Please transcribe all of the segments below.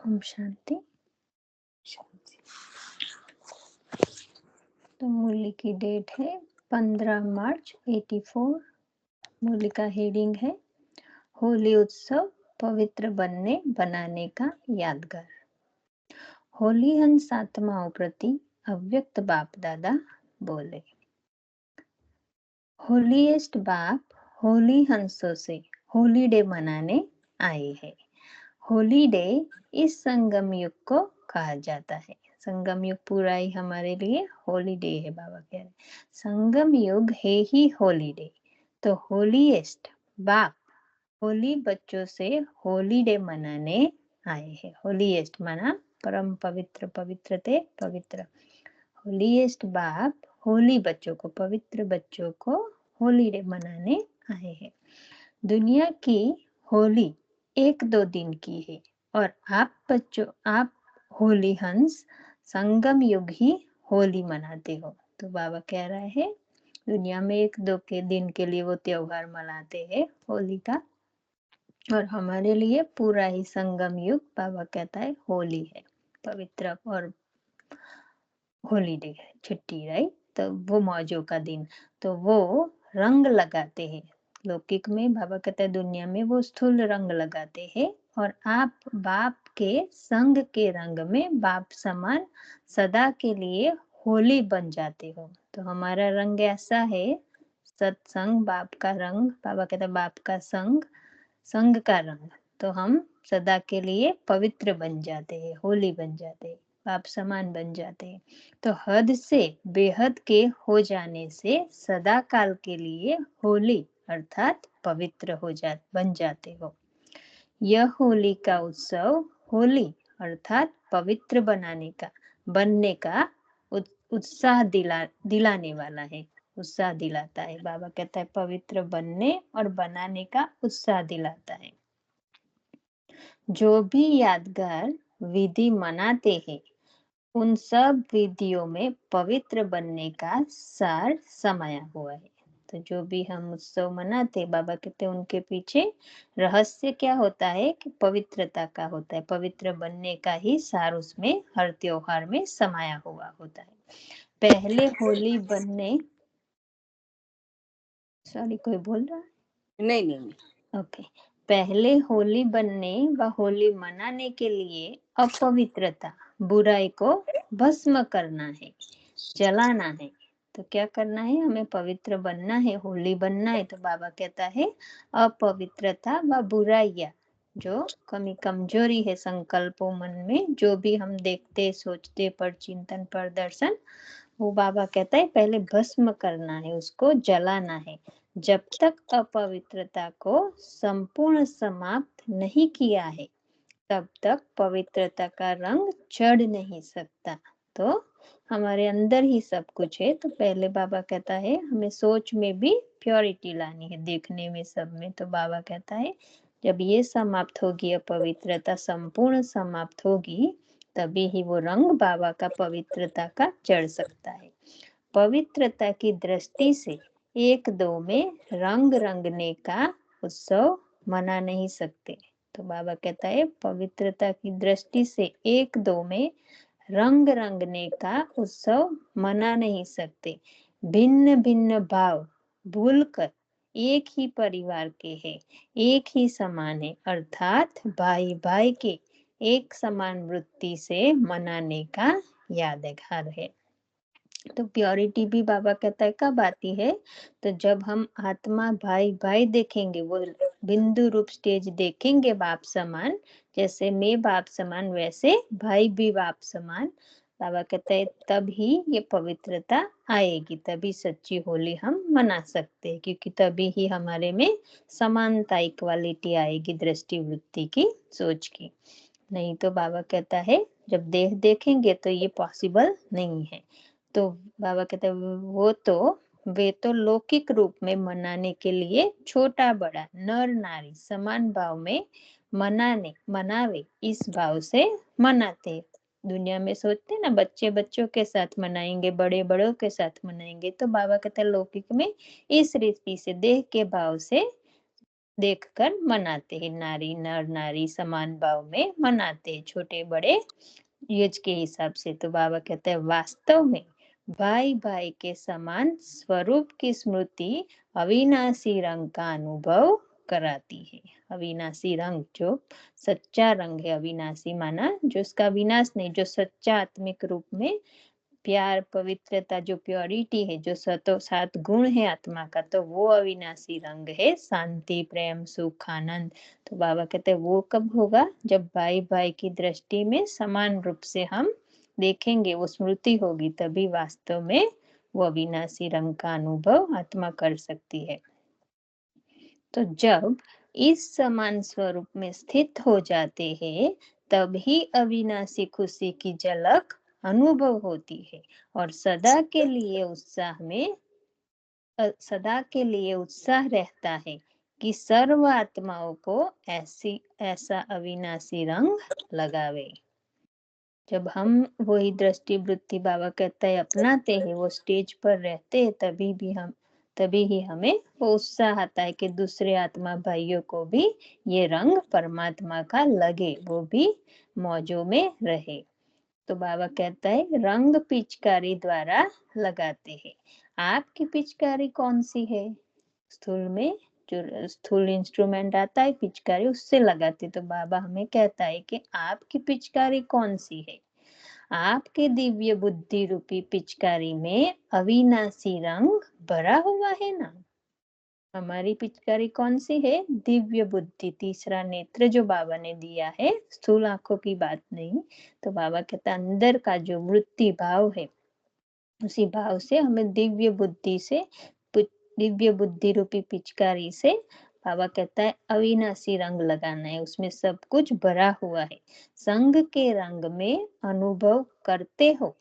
ओम शांति। शांति। तो मूली की डेट है 15 मार्च 84। मूली का हेडिंग है होली उत्सव पवित्र बनने बनाने का यादगार। होली हंस आत्माओं प्रति अव्यक्त बाप दादा बोले। होलीएस्ट बाप होली हंसों से होली डे मनाने आए हैं। होली डे इस संगम युग को कहा जाता है। संगम युग पूरा ही हमारे लिए होली डे है। बाबा कह रहे संगम युग है ही होली डे। तो होलीएस्ट बाप होली बच्चों से होली डे मनाने आए हैं। होलीएस्ट माना परम पवित्र, पवित्र थे पवित्र। होलीएस्ट बाप होली बच्चों को, पवित्र बच्चों को होली डे मनाने आए हैं। दुनिया की होली 1-2 दिन की है और आप होली हंस संगम युग ही होली मनाते हो। तो बाबा कह रहा है दुनिया में 1-2 के दिन के लिए वो त्योहार मनाते हैं होली का, और हमारे लिए पूरा ही संगम युग बाबा कहता है होली है, पवित्र और हॉलीडे है, छुट्टी, राइट। तो वो मौजों का दिन, तो वो रंग लगाते हैं। लौकिक में बाबा कहते हैं दुनिया में वो स्थूल रंग लगाते हैं, और आप बाप के संग के रंग में बाप समान सदा के लिए होली बन जाते हो। तो हमारा रंग ऐसा है, सत्संग, बाप का रंग। बाबा कहते हैं बाप का संग, संग का रंग, तो हम सदा के लिए पवित्र बन जाते हैं, होली बन जाते हैं, बाप समान बन जाते हैं। तो हद से बेहद के हो जाने से सदा काल के लिए होली अर्थात पवित्र बन जाते हो। यह होली का उत्सव होली अर्थात पवित्र बनने का उत्साह दिलाने वाला है, उत्साह दिलाता है। बाबा कहता है पवित्र बनने और बनाने का उत्साह दिलाता है। जो भी यादगार विधि मनाते हैं उन सब विधियों में पवित्र बनने का सार समाया हुआ है। तो जो भी हम उत्सव मनाते, बाबा कहते हैं उनके पीछे रहस्य क्या होता है कि पवित्रता का होता है, पवित्र बनने का ही सार उसमें हर त्योहार में समाया हुआ होता है। पहले होली बनने, सॉरी कोई बोल रहा है? नहीं। ओके। पहले होली बनने व होली मनाने के लिए अपवित्रता, बुराई को भस्म करना है, जलाना है। तो क्या करना है, हमें पवित्र बनना है, होली बनना है। तो बाबा कहता है अपवित्रता व बुराइयां, जो कमी कमजोरी है संकल्पों मन में, जो भी हम देखते सोचते पर चिंतन पर दर्शन, वो बाबा कहता है पहले भस्म करना है, उसको जलाना है। जब तक अपवित्रता को संपूर्ण समाप्त नहीं किया है तब तक पवित्रता का रंग चढ़ नहीं सकता। तो हमारे अंदर ही सब कुछ है। तो पहले बाबा कहता है हमें सोच में भी प्योरिटी लानी है, देखने में, सब में। तो बाबा कहता है जब ये समाप्त होगी, अपवित्रता संपूर्ण समाप्त होगी, तभी ही वो रंग बाबा का पवित्रता का चढ़ सकता है। पवित्रता की दृष्टि से 1-2 में रंग रंगने का उत्सव मना नहीं सकते। तो बाबा कहता है पवित्रता की दृष्टि से 1-2 में रंग रंगने का उत्सव मना नहीं सकते। भिन्न भिन्न भाव भूलकर एक ही परिवार के हैं, एक ही समान है, अर्थात भाई भाई के एक समान वृत्ति से मनाने का यादगार है। तो प्योरिटी भी बाबा कहता है कब आती है, तो जब हम आत्मा भाई भाई देखेंगे, वो बिंदु रूप स्टेज देखेंगे बाप समान, जैसे मैं बाप समान वैसे भाई भी बाप समान। बाबा कहता है तब ही ये पवित्रता आएगी, तभी सच्ची होली हम मना सकते हैं, क्योंकि तभी ही हमारे में समानता, इक्वालिटी आएगी, दृष्टि वृत्ति की, सोच की। नहीं तो बाबा कहता है जब देह देखेंगे तो ये पॉसिबल नहीं है। तो बाबा कहते हैं वे तो लौकिक रूप में मनाने के लिए छोटा बड़ा नर नारी समान भाव में मनावे, इस भाव से मनाते। दुनिया में सोचते ना बच्चे बच्चों के साथ मनाएंगे, बड़े बड़ों के साथ मनाएंगे। तो बाबा कहते हैं लौकिक में इस रीति से देह के भाव से देखकर मनाते हैं। नारी नर नारी समान भाव में मनाते हैं, छोटे बड़े एज के हिसाब से। तो बाबा कहते हैं वास्तव में भाई भाई के समान स्वरूप की स्मृति अविनाशी रंग का अनुभव कराती है। अविनाशी रंग जो सच्चा रंग है, अविनाशी माना जो उसका विनाश नहीं, जो सच्चा आत्मिक रूप में प्यार पवित्रता, जो प्योरिटी है, जो सतो सात गुण है आत्मा का, तो वो अविनाशी रंग है। शांति प्रेम सुख आनंद। तो बाबा कहते हैं वो कब होगा, जब भाई भाई की दृष्टि में समान रूप से हम देखेंगे, वो स्मृति होगी, तभी वास्तव में वो अविनाशी रंग का अनुभव आत्मा कर सकती है। तो जब इस समान स्वरूप में स्थित हो जाते हैं, तब ही अविनाशी खुशी की झलक अनुभव होती है और सदा के लिए उत्साह रहता है कि सर्व आत्माओं को ऐसा अविनाशी रंग लगावे। जब हम वही दृष्टि वृत्ति बाबा कहता है अपनाते हैं, वो स्टेज पर रहते हैं, तभी ही हमें वो उत्साह आता है कि दूसरे आत्मा भाइयों को भी ये रंग परमात्मा का लगे, वो भी मौजों में रहे। तो बाबा कहता है रंग पिचकारी द्वारा लगाते हैं। आपकी पिचकारी कौन सी है? स्थूल में जो स्थूल इंस्ट्रूमेंट आता है पिचकारी, उससे लगाते। तो बाबा हमें कहता है कि आपकी पिचकारी कौन सी है? आपके दिव्य बुद्धि रूपी पिचकारी में अविनाशी रंग भरा हुआ है ना। हमारी पिचकारी कौन सी है? दिव्य बुद्धि, तीसरा नेत्र जो बाबा ने दिया है, स्थूल आंखों की बात नहीं। तो बाबा कहता अंदर का जो वृत्ति भाव है, उसी भाव से हमें दिव्य बुद्धि रूपी पिचकारी से बाबा कहता है अविनाशी रंग लगाना है, उसमें सब कुछ भरा हुआ है। संग के रंग में अनुभव करते हो,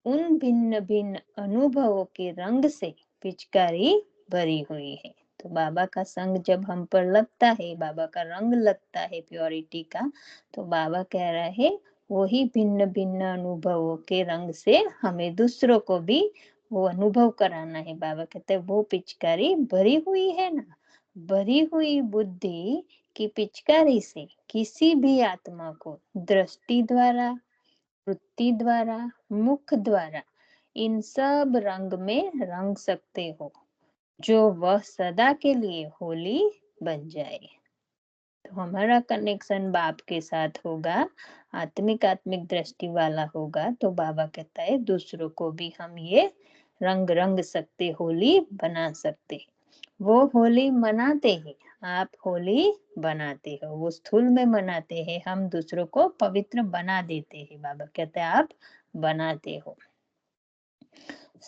उन भिन्न भिन्न अनुभवों के रंग से पिचकारी भरी हुई है। तो बाबा का संग जब हम पर लगता है, बाबा का रंग लगता है प्योरिटी का, तो बाबा कह रहा है वही भिन्न भिन्न अनुभवों के रंग से हमें दूसरों को भी वो अनुभव कराना है। बाबा कहते हैं वो पिचकारी भरी हुई है ना। भरी हुई बुद्धि की पिचकारी से किसी भी आत्मा को दृष्टि द्वारा, वृत्ति द्वारा, मुख द्वारा इन सब रंग में रंग सकते हो, जो वह सदा के लिए होली बन जाए। तो हमारा कनेक्शन बाप के साथ होगा, आत्मिक दृष्टि वाला होगा। तो बाबा कहता है दूसरों को भी हम ये रंग सकते, होली बना सकते। वो होली मनाते हैं, आप होली बनाते हो। वो स्थूल में मनाते हैं, हम दूसरों को पवित्र बना देते हैं। बाबा कहते हैं आप बनाते हो।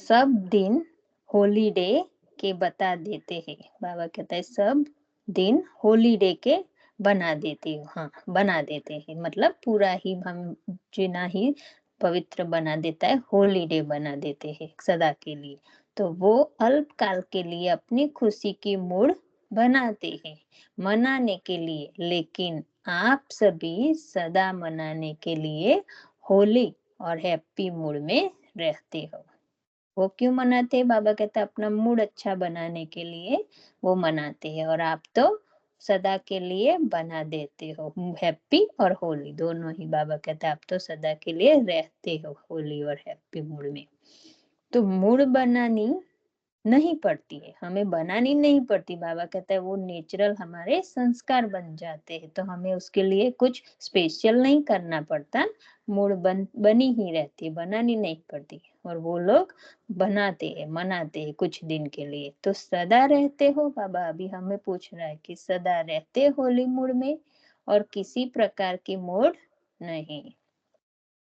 सब दिन हॉलीडे के बता देते हैं। बाबा कहता है सब दिन हॉलीडे के बना देते हो। हाँ, बना देते हैं मतलब पूरा ही हम जीना ही पवित्र बना देता है, हॉलीडे बना देते हैं सदा के लिए। तो वो अल्पकाल के लिए अपनी खुशी की मूड बनाते हैं मनाने के लिए, लेकिन आप सभी सदा मनाने के लिए होली और हैप्पी मूड में रहते हो। वो क्यों मनाते हैं? बाबा कहते हैं अपना मूड अच्छा बनाने के लिए वो मनाते हैं, और आप तो सदा के लिए बना देते हो हैप्पी और होली दोनों ही। बाबा कहते हैं आप तो सदा के लिए रहते हो होली और हैप्पी मूड में। तो मूड बनानी नहीं पड़ती है, हमें बनानी नहीं पड़ती। बाबा कहता है वो नेचुरल हमारे संस्कार बन जाते हैं, तो हमें उसके लिए कुछ स्पेशल नहीं करना पड़ता। मूड बनी ही रहती है, बनानी नहीं पड़ती। और वो लोग बनाते हैं, मनाते हैं कुछ दिन के लिए। तो सदा रहते हो, बाबा अभी हमें पूछ रहा है कि सदा रहते होली मूड में और किसी प्रकार की मूड नहीं।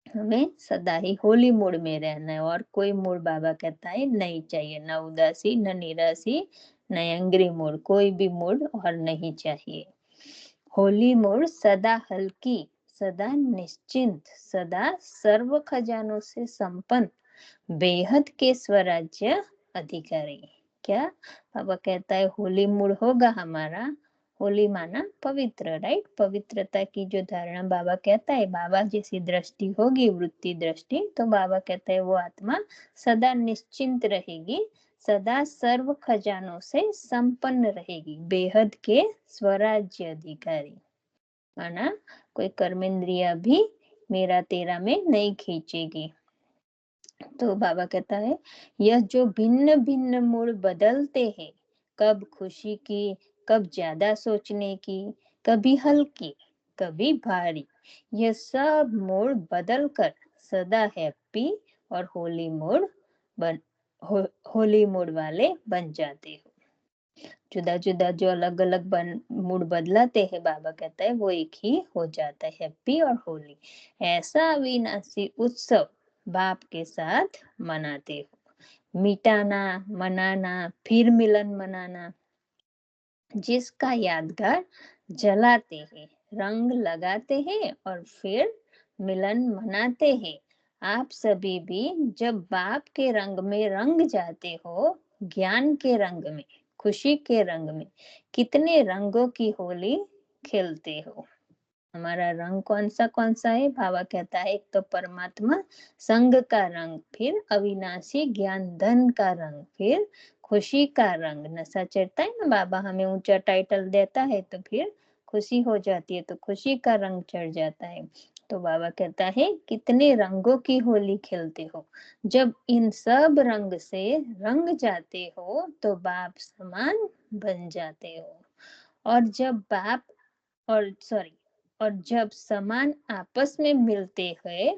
हमें सदा ही होली मूड में रहना है, और कोई मूड बाबा कहता है नहीं चाहिए, न उदासी न निराशी न एंग्री मूड, कोई भी मूड और नहीं चाहिए। होली मूड सदा हल्की, सदा निश्चिंत, सदा सर्व खजानों से संपन्न, बेहद के स्वराज्य अधिकारी। क्या बाबा कहता है होली मूड होगा हमारा। होली माना पवित्र, राइट? पवित्रता की जो धारणा बाबा कहता है, बाबा जैसी दृष्टि होगी, वृत्ति दृष्टि, तो बाबा कहता है वो आत्मा सदा निश्चिंत रहेगी, सदा सर्व खजानों से संपन्न रहेगी, बेहद के स्वराज्य अधिकारी। माना कोई कर्मेंद्रिया भी मेरा तेरा में नहीं खींचेगी। तो बाबा कहता है, यह जो भिन्न भिन्न मूड बदलते हैं, कब खुशी की, कब ज्यादा सोचने की, कभी हल्की, कभी भारी, यह सब मूड बदलकर सदा हैप्पी और होली मूड बन होली मूड वाले बन जाते हो। जुदा जुदा जो अलग अलग मूड बदलाते हैं, बाबा कहता है वो एक ही हो जाता है, हैप्पी और होली। ऐसा अविनाशी उत्सव बाप के साथ मनाते हो, मिटाना, मनाना, फिर मिलन मनाना, जिसका यादगार जलाते हैं, रंग लगाते हैं और फिर मिलन मनाते हैं। आप सभी भी जब बाप के रंग में रंग जाते हो, ज्ञान के रंग में, खुशी के रंग में, कितने रंगों की होली खेलते हो। हमारा रंग कौन सा है? बाबा कहता है एक तो परमात्मा संग का रंग, फिर अविनाशी ज्ञान धन का रंग, फिर खुशी का रंग। नशा चढ़ता है ना, बाबा हमें ऊंचा टाइटल देता है तो फिर खुशी हो जाती है, तो खुशी का रंग चढ़ जाता है। तो बाबा कहता है कितने रंगों की होली खेलते हो। जब इन सब रंग से रंग जाते हो तो बाप समान बन जाते हो। और जब बाप और जब समान आपस में मिलते हैं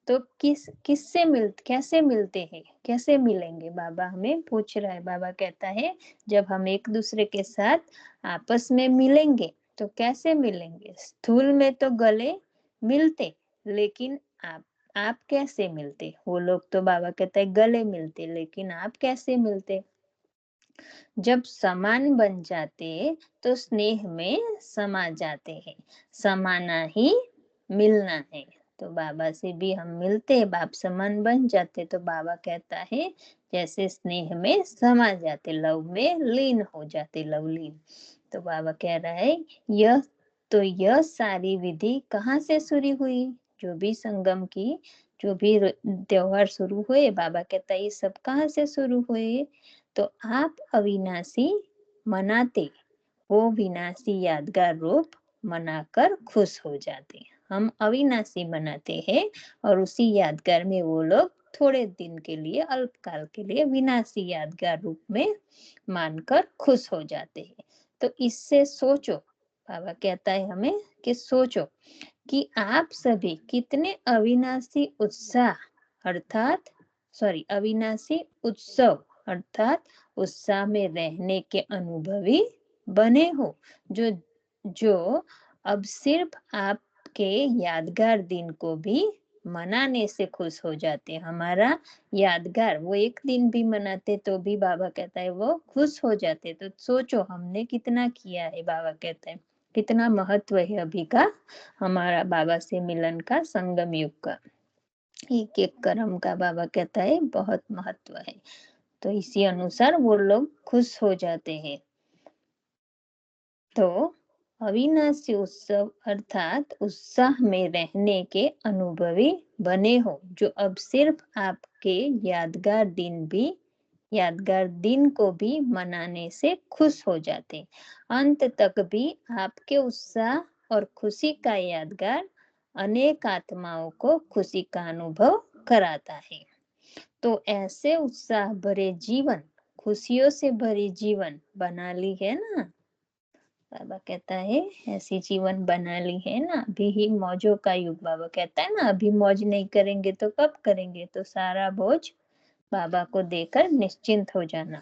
तो कैसे मिलते हैं, कैसे मिलेंगे? बाबा हमें पूछ रहा है। बाबा कहता है जब हम एक दूसरे के साथ आपस में मिलेंगे तो कैसे मिलेंगे? स्थूल में तो गले मिलते, लेकिन आप कैसे मिलते? वो लोग तो बाबा कहता है गले मिलते, लेकिन आप कैसे मिलते? जब समान बन जाते तो स्नेह में समा जाते हैं। समाना ही मिलना है। तो बाबा से भी हम मिलते, बाप समान बन जाते। तो बाबा कहता है जैसे स्नेह में समा जाते, लव में लीन हो जाते, लवलीन। तो बाबा कह रहा है यह सारी विधि कहाँ से शुरू हुई? जो भी संगम की, जो भी त्योहार शुरू हुए, बाबा कहता है ये सब कहाँ से शुरू हुए? तो आप अविनाशी मनाते, वो विनाशी यादगार रूप मनाकर खुश हो जाते। हम अविनाशी मनाते हैं और उसी यादगार में वो लोग थोड़े दिन के लिए, अल्पकाल के लिए विनाशी यादगार रूप में मानकर खुश हो जाते हैं। तो इससे सोचो, बाबा कहता है हमें कि सोचो कि आप सभी कितने अविनाशी अविनाशी उत्सव अर्थात उत्साह में रहने के अनुभवी बने हो, जो अब सिर्फ आपके यादगार दिन को भी मनाने से खुश हो जाते। हमारा यादगार वो एक दिन भी मनाते तो भी बाबा कहता है वो खुश हो जाते। तो सोचो हमने कितना किया है। बाबा कहते हैं कितना महत्व है अभी का हमारा बाबा से मिलन का, संगम युग का, एक एक कर्म का। बाबा कहता है बहुत महत्व है। तो इसी अनुसार वो लोग खुश हो जाते हैं। तो अविनाशी उत्सव अर्थात उत्साह में रहने के अनुभवी बने हो, जो अब सिर्फ आपके यादगार दिन को भी मनाने से खुश हो जाते। अंत तक भी आपके उत्साह और खुशी का यादगार अनेक आत्माओं को खुशी का अनुभव कराता है। तो ऐसे उत्साह भरे जीवन, खुशियों से भरे जीवन बना ली है ना? बाबा कहता है ऐसी जीवन बना ली है ना। अभी ही मौजों का युग, बाबा कहता है ना अभी मौज नहीं करेंगे तो कब करेंगे? तो सारा बोझ बाबा को देकर निश्चिंत हो जाना।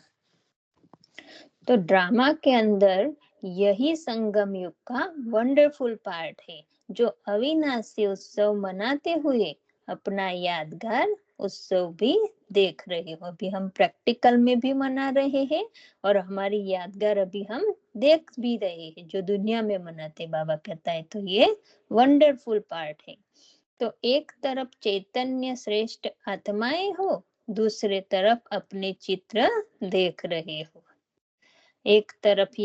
तो ड्रामा के अंदर यही संगम युग का वंडरफुल पार्ट है, जो अविनाशी उत्सव मनाते हुए अपना यादगार उत्सव भी देख रहे हो। अभी हम प्रैक्टिकल में भी मना रहे हैं और हमारी यादगार अभी हम देख भी रहे हैं जो दुनिया में मनाते। बाबा कहता है तो ये वंडरफुल पार्ट है। तो एक तरफ चैतन्य श्रेष्ठ आत्माएं हो, दूसरे तरफ अपने चित्र देख रहे हो। एक तरफ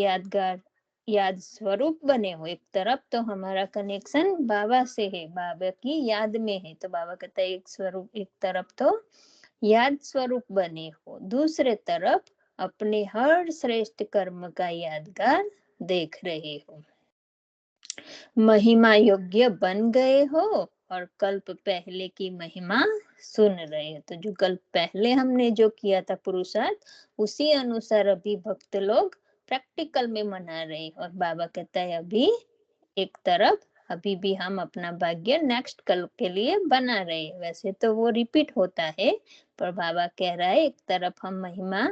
याद स्वरूप बने हो, एक तरफ तो हमारा कनेक्शन बाबा से है, बाबा की याद में है। तो बाबा कहता है एक स्वरूप, एक तरफ तो याद स्वरूप बने हो, दूसरे तरफ अपने हर श्रेष्ठ कर्म का यादगार देख रहे हो। महिमा योग्य बन गए हो और कल्प पहले की महिमा सुन रहे हो। तो जो कल्प पहले हमने जो किया था पुरुषार्थ, उसी अनुसार अभी भक्त लोग प्रैक्टिकल में मना रहे हैं। और बाबा कहता है अभी एक तरफ अभी भी हम अपना भाग्य नेक्स्ट कल्प के लिए बना रहे हैं। वैसे तो वो रिपीट होता है, पर बाबा कह रहा है एक तरफ हम महिमा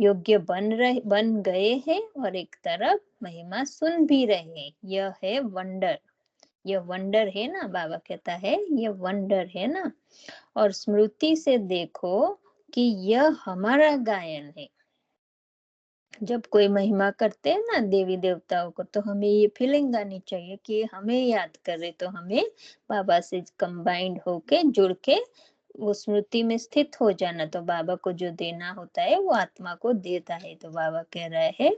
योग्य बन गए हैं और एक तरफ महिमा सुन भी रहे हैं। यह है वंडर, यह वंडर है ना, बाबा कहता है ये वंडर है ना। और स्मृति से देखो कि यह हमारा गायन है। जब कोई महिमा करते हैं ना देवी देवताओं को, तो हमें ये फीलिंग आनी चाहिए कि हमें याद करे, तो हमें बाबा से कंबाइंड होके जुड़ के वो स्मृति में स्थित हो जाना। तो बाबा को जो देना होता है वो आत्मा को देता है। तो बाबा कह रहा है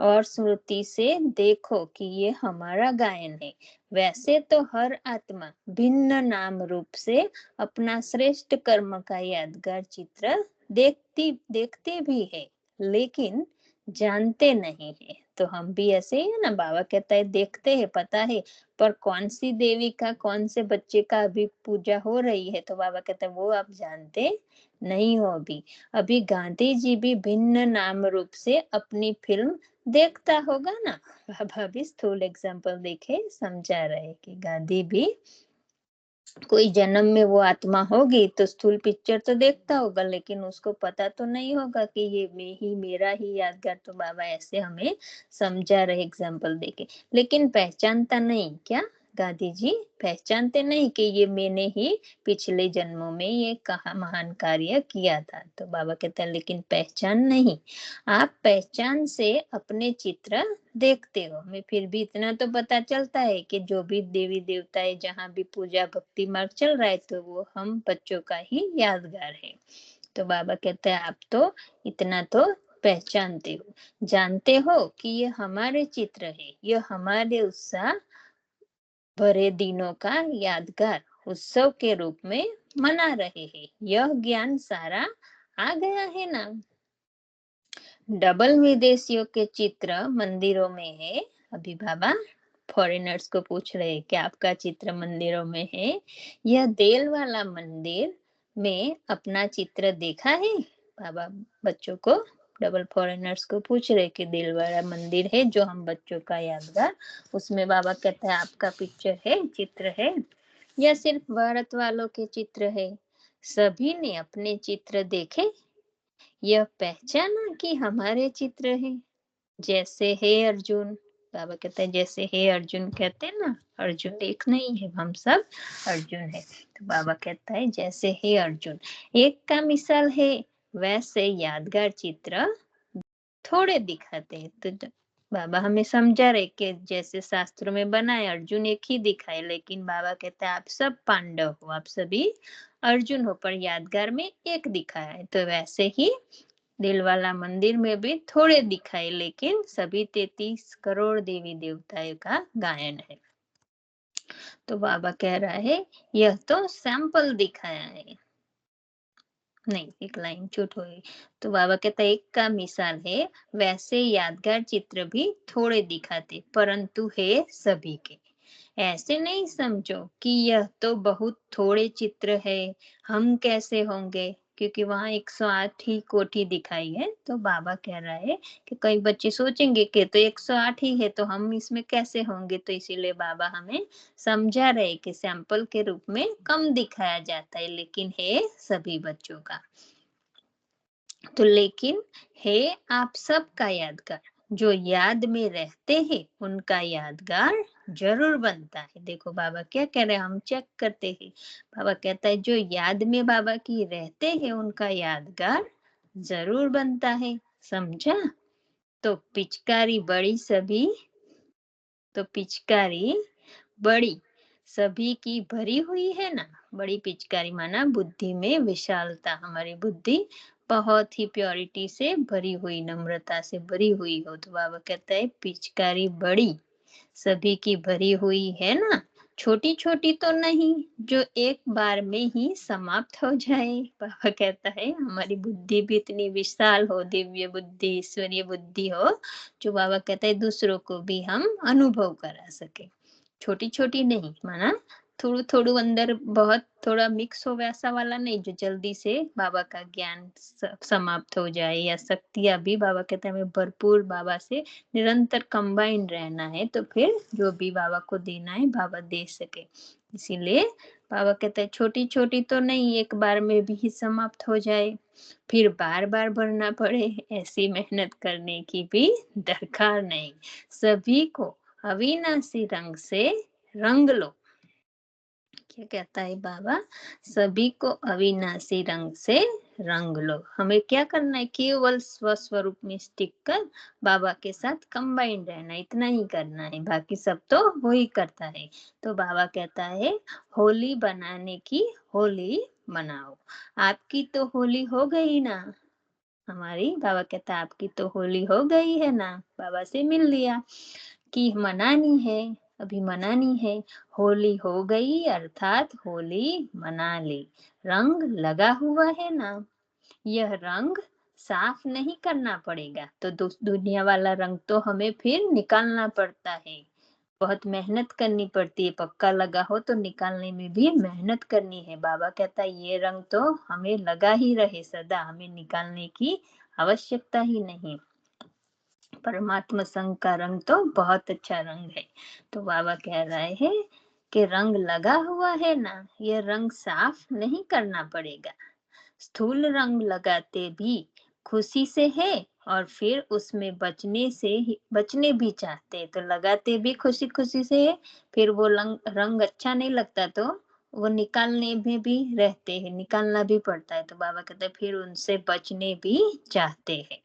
और स्मृति से देखो कि ये हमारा गायन है। वैसे तो हर आत्मा भिन्न नाम रूप से अपना श्रेष्ठ कर्म का यादगार चित्र देखते भी है, लेकिन जानते नहीं है। तो हम भी ऐसे ही है ना, बाबा कहता है देखते हैं, पता है, पर कौन सी देवी का कौन से बच्चे का अभी पूजा हो रही है, तो बाबा कहता है वो आप जानते नहीं हो अभी। अभी गांधी जी भी भिन्न नाम रूप से अपनी फिल्म देखता होगा ना। बाबा भी स्थूल एग्जाम्पल देखे समझा रहे कि गांधी भी कोई जन्म में वो आत्मा होगी तो स्थूल पिक्चर तो देखता होगा, लेकिन उसको पता तो नहीं होगा कि ये मेरा ही यादगार। तो बाबा ऐसे हमें समझा रहे एग्जाम्पल देके। लेकिन पहचानता नहीं क्या, गांधी जी पहचानते नहीं कि ये मैंने ही पिछले जन्मों में ये कहा महान कार्य किया था। तो बाबा कहते हैं लेकिन पहचान नहीं, आप पहचान से अपने चित्र देखते हो। हमें फिर भी इतना तो पता चलता है कि जो भी देवी देवता है, जहाँ भी पूजा भक्ति मार्ग चल रहा है, तो वो हम बच्चों का ही यादगार है। तो बाबा कहते हैं आप तो इतना तो पहचानते हो, जानते हो कि ये हमारे चित्र है, ये हमारे उत्साह भरे दिनों का यादगार उत्सव के रूप में मना रहे हैं। यह ज्ञान सारा आ गया है ना। डबल विदेशियों के चित्र मंदिरों में है। अभी बाबा फॉरेनर्स को पूछ रहे हैं कि आपका चित्र मंदिरों में है, यह देल वाला मंदिर में अपना चित्र देखा है। बाबा बच्चों को, डबल फॉरेनर्स को पूछ रहे कि दिल वाला मंदिर है जो हम बच्चों का यादगार, उसमें बाबा कहता है आपका पिक्चर है, चित्र है, या सिर्फ भारत वालों के चित्र है। सभी ने अपने चित्र देखे, यह पहचाना कि हमारे चित्र है। जैसे हे अर्जुन, बाबा कहते हैं जैसे हे अर्जुन, कहते हैं ना अर्जुन एक नहीं है, हम सब अर्जुन है। तो बाबा कहता है जैसे हे अर्जुन एक का मिसाल है, वैसे यादगार चित्र थोड़े दिखाते हैं। तो बाबा हमें समझा रहे कि जैसे शास्त्रों में बना है अर्जुन एक ही दिखाए, लेकिन बाबा कहते हैं आप सब पांडव हो, आप सभी अर्जुन हो, पर यादगार में एक दिखाया है। तो वैसे ही दिल वाला मंदिर में भी थोड़े दिखाए, लेकिन सभी 33 करोड़ देवी देवताओं का गायन है। तो बाबा कह रहा है यह तो सैंपल दिखाया है, नहीं एक लाइन छूट हो गई। तो बाबा कहता है एक का मिसाल है, वैसे यादगार चित्र भी थोड़े दिखाते, परंतु है सभी के। ऐसे नहीं समझो कि यह तो बहुत थोड़े चित्र है, हम कैसे होंगे, क्योंकि वहां 108 ही कोठी दिखाई है। तो बाबा कह रहा है कि कई बच्चे सोचेंगे कि तो 108 ही है तो हम इसमें कैसे होंगे। तो इसीलिए बाबा हमें समझा रहे कि सैंपल के रूप में कम दिखाया जाता है, लेकिन है सभी बच्चों का। तो लेकिन है आप सबका यादगार, जो याद में रहते हैं उनका यादगार जरूर बनता है। देखो बाबा क्या कह रहे हैं, हम चेक करते हैं। बाबा कहता है जो याद में बाबा की रहते हैं उनका यादगार जरूर बनता है, समझा। तो पिचकारी बड़ी सभी, तो पिचकारी बड़ी सभी की भरी हुई है ना। बड़ी पिचकारी माना बुद्धि में विशालता, हमारी बुद्धि बहुत ही प्योरिटी से भरी हुई, नम्रता से भरी हुई हो। तो बाबा कहता है पिचकारी बड़ी सभी की भरी हुई है ना, छोटी छोटी तो नहीं, जो एक बार में ही समाप्त हो जाए। बाबा कहता है हमारी बुद्धि भी इतनी विशाल हो, दिव्य बुद्धि, ईश्वरीय बुद्धि हो, जो बाबा कहता है दूसरों को भी हम अनुभव करा सके। छोटी छोटी नहीं माना, थोड़ू थोड़ू अंदर बहुत थोड़ा मिक्स हो वैसा वाला नहीं, जो जल्दी से बाबा का ज्ञान समाप्त हो जाए, या शक्तियां भी बाबा कहते हैं हमें भरपूर बाबा से निरंतर कंबाइन रहना है, तो फिर जो भी बाबा को देना है बाबा दे सके। इसीलिए बाबा कहते हैं छोटी छोटी तो नहीं, एक बार में भी ही समाप्त हो जाए, फिर बार बार भरना पड़े, ऐसी मेहनत करने की भी दरकार नहीं। सभी को अविनाशी रंग से रंग लो। क्या कहता है बाबा? सभी को अविनाशी रंग से रंग लो। हमें क्या करना है? केवल स्वस्वरूप में स्टिक कर बाबा के साथ कंबाइन रहना, इतना ही करना है, बाकी सब तो वो ही करता है। तो बाबा कहता है होली बनाने की होली मनाओ। आपकी तो होली हो गई ना, हमारी बाबा कहता है आपकी तो होली हो गई है ना, बाबा से मिल लिया कि मनानी है, अभी मनानी है। होली हो गई अर्थात होली मना ली, रंग लगा हुआ है ना, यह रंग साफ नहीं करना पड़ेगा, तो दुनिया वाला रंग तो हमें फिर निकालना पड़ता है, बहुत मेहनत करनी पड़ती है, पक्का लगा हो तो निकालने में भी मेहनत करनी है। बाबा कहता है ये रंग तो हमें लगा ही रहे सदा, हमें निकालने की आवश्यकता ही नहीं। परमात्मा संग का रंग तो बहुत अच्छा रंग है। तो बाबा कह रहे हैं कि रंग लगा हुआ है ना, ये रंग साफ नहीं करना पड़ेगा। स्थूल रंग लगाते भी खुशी से है, और फिर उसमें बचने भी चाहते, तो लगाते भी खुशी खुशी से है, फिर वो रंग अच्छा नहीं लगता तो वो निकालने में भी रहते हैं, निकालना भी पड़ता है। तो बाबा कहते हैं फिर उनसे बचने भी चाहते हैं।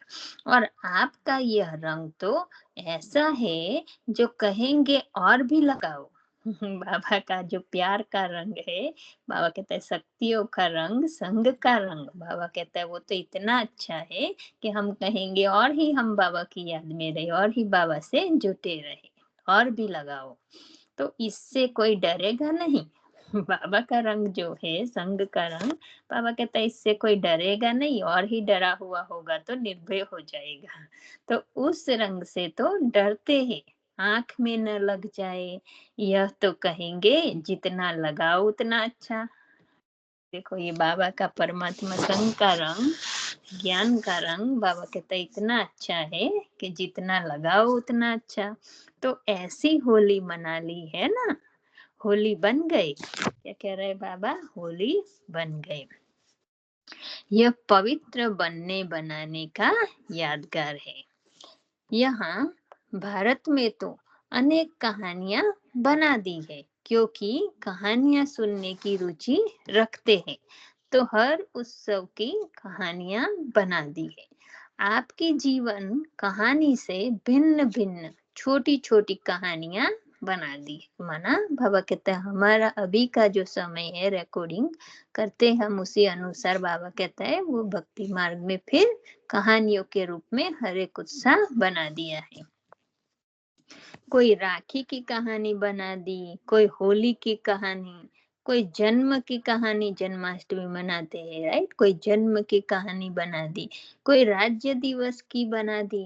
और आपका यह रंग तो ऐसा है जो कहेंगे और भी लगाओ। बाबा का जो प्यार का रंग है, बाबा कहता है शक्तियों का रंग, संग का रंग, बाबा कहता है वो तो इतना अच्छा है कि हम कहेंगे और ही हम बाबा की याद में रहे, और ही बाबा से जुटे रहे, और भी लगाओ, तो इससे कोई डरेगा नहीं। बाबा का रंग जो है, संग का रंग, बाबा कहता है इससे कोई डरेगा नहीं, और ही डरा हुआ होगा तो निर्भय हो जाएगा। तो उस रंग से तो डरते हैं, आंख में न लग जाए, यह तो कहेंगे जितना लगाओ उतना अच्छा। देखो ये बाबा का परमात्मा संग का रंग, ज्ञान का रंग, बाबा कहता है इतना अच्छा है कि जितना लगाओ उतना अच्छा। तो ऐसी होली मना ली है ना, होली बन गई। क्या कह रहे बाबा? होली बन गई। यह पवित्र बनने बनाने का यादगार है। यहाँ भारत में तो अनेक कहानियां बना दी है, क्योंकि कहानियां सुनने की रुचि रखते हैं, तो हर उत्सव की कहानियां बना दी है। आपकी जीवन कहानी से भिन्न भिन्न छोटी छोटी कहानियां बना दी है। माना बाबा कहते हैं हमारा अभी का जो समय है रिकॉर्डिंग करते हम उसी अनुसार, बाबा कहता है वो भक्ति मार्ग में फिर कहानियों के रूप में हर एक उत्साह बना दिया है। कोई राखी की कहानी बना दी, कोई होली की कहानी, कोई जन्म की कहानी, जन्माष्टमी मनाते हैं राइट, कोई जन्म की कहानी बना दी, कोई राज्य दिवस की बना दी,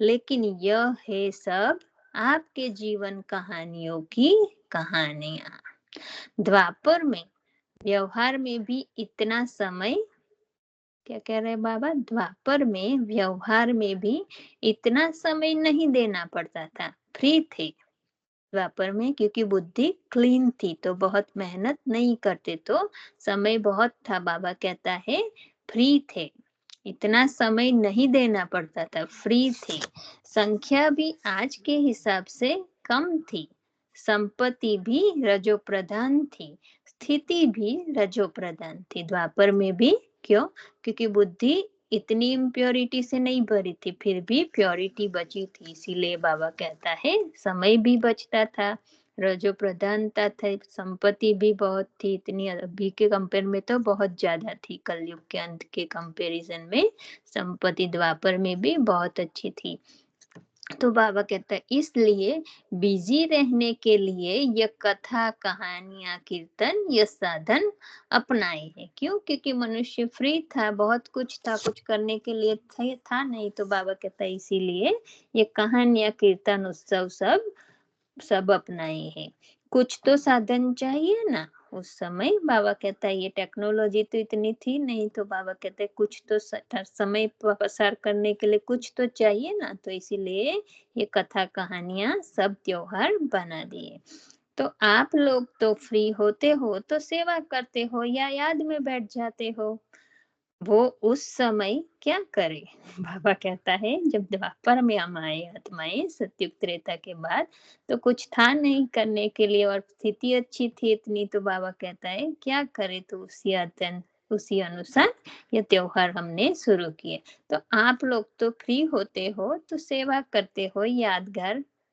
लेकिन यह है सब आपके जीवन कहानियों की कहानियां। द्वापर में व्यवहार में भी इतना समय, क्या कह रहे बाबा? द्वापर में व्यवहार में भी इतना समय नहीं देना पड़ता था, फ्री थे द्वापर में, क्योंकि बुद्धि क्लीन थी, तो बहुत मेहनत नहीं करते, तो समय बहुत था। बाबा कहता है फ्री थे, इतना समय नहीं देना पड़ता था, फ्री थे। संख्या भी आज के हिसाब से कम थी, संपत्ति भी रजो प्रधान थी, स्थिति भी रजो प्रधान थी द्वापर में भी। क्यों? क्योंकि बुद्धि इतनी इम्प्योरिटी से नहीं भरी थी, फिर भी प्योरिटी बची थी, इसीलिए बाबा कहता है समय भी बचता था, रजो प्रधानता थी, संपत्ति भी बहुत थी, इतनी अभी के कंपेयर में तो बहुत ज्यादा थी, कलयुग के अंत के कंपैरिजन में संपत्ति द्वापर में भी बहुत अच्छी थी। तो बाबा कहता है इसलिए बिजी रहने के लिए ये कथा कहानियां कीर्तन ये साधन अपनाए हैं। क्यों? क्योंकि मनुष्य फ्री था, बहुत कुछ था, कुछ करने के लिए था नहीं। तो बाबा कहता है इसीलिए ये कहानियां कीर्तन उत्सव सब सब अपनाए हैं। कुछ तो साधन चाहिए ना। उस समय बाबा कहता है ये टेक्नोलॉजी तो इतनी थी नहीं, तो बाबा कहते हैं कुछ तो समय पसार करने के लिए कुछ तो चाहिए ना, तो इसीलिए ये कथा कहानियां सब त्योहार बना दिए। तो आप लोग तो फ्री होते हो तो सेवा करते हो या याद में बैठ जाते हो। वो उस समय क्या करे? बाबा कहता है जब द्वापर में हम आए आत्माएं सतयुग त्रेता के बाद, तो कुछ था नहीं करने के लिए और स्थिति अच्छी थी इतनी, तो बाबा कहता है क्या करे? तो उसी अनुसार ये त्योहार हमने शुरू किए। तो आप लोग तो फ्री होते हो तो सेवा करते हो,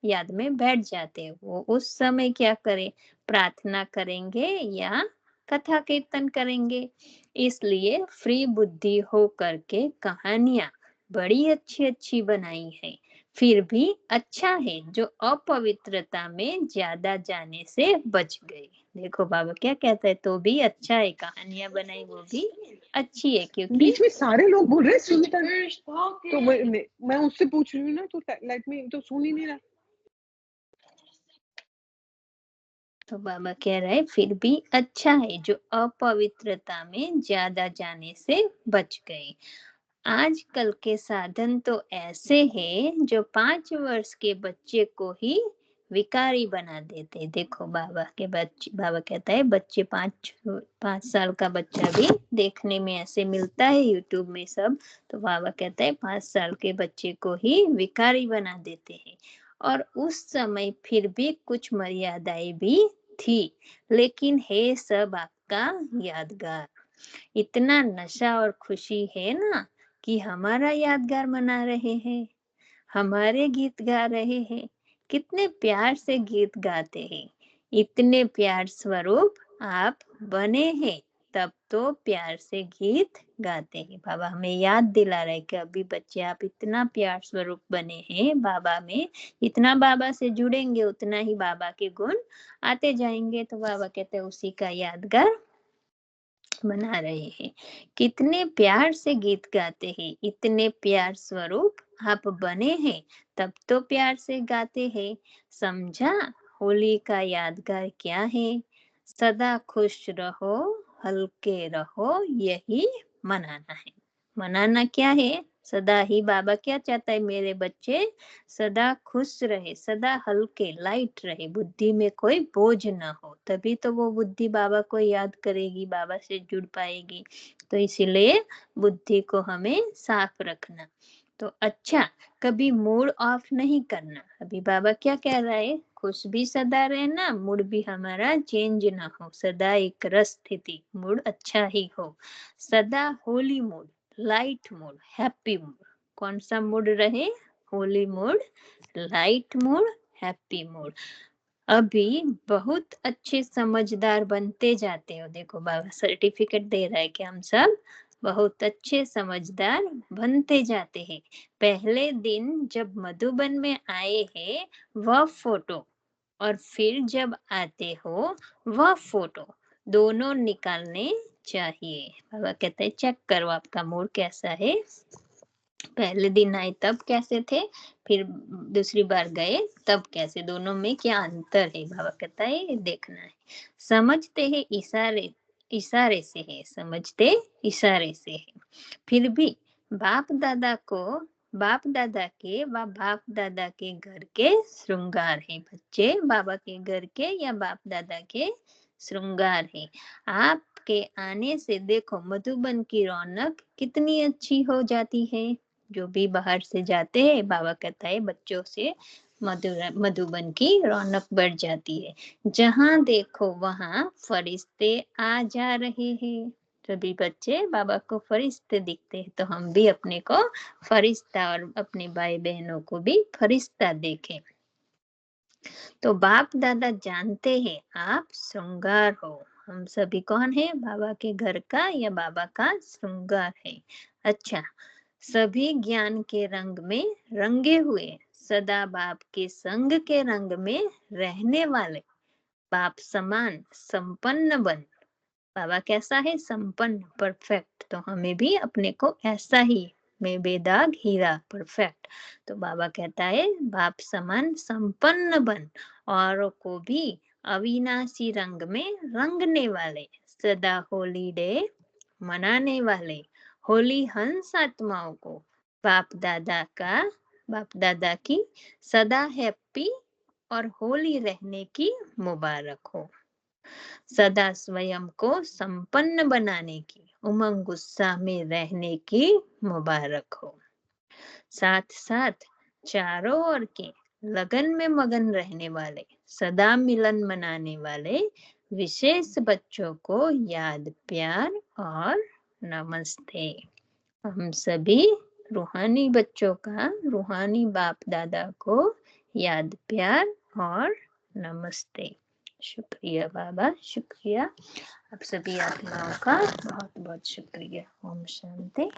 याद में बैठ जाते हो। वो उस समय क्या करे? प्रार्थना करेंगे या कथा कीर्तन करेंगे। इसलिए फ्री बुद्धि हो करके कहानियां बड़ी अच्छी अच्छी बनाई है। फिर भी अच्छा है जो अपवित्रता में ज्यादा जाने से बच गए। देखो बाबा क्या कहता है, तो भी अच्छा है, कहानियां बनाई वो भी अच्छी है क्योंकि बीच में सारे लोग बोल रहे हैं सुनता नहीं। तो मैं उससे पूछ रही हूँ ना, तो लेट मी, तो सुन ही नहीं रहा। तो बाबा कह रहे फिर भी अच्छा है जो अपवित्रता में ज्यादा जाने से बच गए। आजकल के साधन तो ऐसे हैं जो 5 वर्ष के बच्चे को ही विकारी बना देते। देखो बाबा कहता है बच्चे 5 साल का बच्चा भी देखने में ऐसे मिलता है यूट्यूब में सब। तो बाबा कहता है 5 साल के बच्चे को ही विकारी बना देते हैं। और उस समय फिर भी कुछ मर्यादाएं भी थी, लेकिन है सब आपका यादगार। इतना नशा और खुशी है ना कि हमारा यादगार मना रहे हैं, हमारे गीत गा रहे हैं, कितने प्यार से गीत गाते हैं। इतने प्यार स्वरूप आप बने हैं, तब तो प्यार से गीत गाते हैं। बाबा हमें याद दिला रहे कि अभी बच्चे आप इतना प्यार स्वरूप बने हैं बाबा में। इतना बाबा से जुड़ेंगे उतना ही बाबा के गुण आते जाएंगे। तो बाबा कहते हैं उसी का यादगार बना रहे हैं। कितने प्यार से गीत गाते हैं, इतने प्यार स्वरूप आप बने हैं, तब तो प्यार से गाते हैं। समझा? होली का यादगार क्या है? सदा खुश रहो, हल्के रहो, यही मनाना है। मनाना क्या है? सदा ही बाबा क्या चाहता है? मेरे बच्चे सदा खुश रहे, सदा हल्के लाइट रहे, बुद्धि में कोई बोझ ना हो, तभी तो वो बुद्धि बाबा को याद करेगी, बाबा से जुड़ पाएगी। तो इसीलिए बुद्धि को हमें साफ रखना। तो अच्छा, कभी मूड ऑफ नहीं करना। अभी बाबा क्या कह रहा है? खुश भी सदा रहना, मूड भी हमारा चेंज ना हो, सदा एक रस स्थिति, मूड अच्छा ही हो। सदा Holi mood, light mood, happy mood. कौन सा मूड रहे? Holi mood, light mood, happy mood. अभी बहुत अच्छे समझदार बनते जाते हो। देखो बाबा सर्टिफिकेट दे रहा है कि हम सब बहुत अच्छे समझदार बनते जाते हैं। पहले दिन जब मधुबन में आए हैं वह फोटो, और फिर जब आते हो वह फोटो, दोनों निकालने चाहिए। बाबा कहते हैं चेक करो आपका मूड कैसा है। पहले दिन आए तब कैसे थे, फिर दूसरी बार गए तब कैसे, दोनों में क्या अंतर है? बाबा कहता है ये देखना है। समझते हैं इशारे इशारे से है, समझते इशारे से है। फिर भी बाप दादा को बाप दादा के व बाप दादा के घर के श्रृंगार है। बच्चे बाबा के घर के या बाप दादा के श्रृंगार है। आपके आने से देखो मधुबन की रौनक कितनी अच्छी हो जाती है। जो भी बाहर से जाते हैं बाबा कहता है बच्चों से मधुबन की रौनक बढ़ जाती है। जहाँ देखो वहाँ फरिश्ते आ जा रहे हैं। सभी बच्चे बाबा को फरिश्ते दिखते हैं, तो हम भी अपने को फरिश्ता और अपने भाई बहनों को भी फरिश्ता देखें। तो बाप दादा जानते हैं आप श्रृंगार हो। हम सभी कौन है? बाबा के घर का या बाबा का श्रृंगार है। अच्छा, सभी ज्ञान के रंग में रंगे हुए, सदा बाप के संग के रंग में रहने वाले, बाप समान संपन्न बन। बाबा कैसा है? संपन्न, परफेक्ट। तो हमें भी अपने को ऐसा ही, मैं बेदाग हीरा, परफेक्ट। तो बाबा कहता है बाप समान संपन्न बन, औरों को भी अविनाशी रंग में रंगने वाले, सदा होली डे मनाने वाले, होली हंस आत्माओं को बाप दादा की सदा हैप्पी और होली रहने की मुबारक हो। सदा स्वयं को संपन्न बनाने की, उमंग उत्साह में रहने की मुबारक हो। साथ साथ चारों ओर के लगन में मगन रहने वाले, सदा मिलन मनाने वाले विशेष बच्चों को याद प्यार और नमस्ते। हम सभी रूहानी बच्चों का, रूहानी बाप दादा को याद प्यार और नमस्ते। शुक्रिया बाबा, शुक्रिया। आप सभी आत्माओं का बहुत बहुत शुक्रिया। ओम शांति।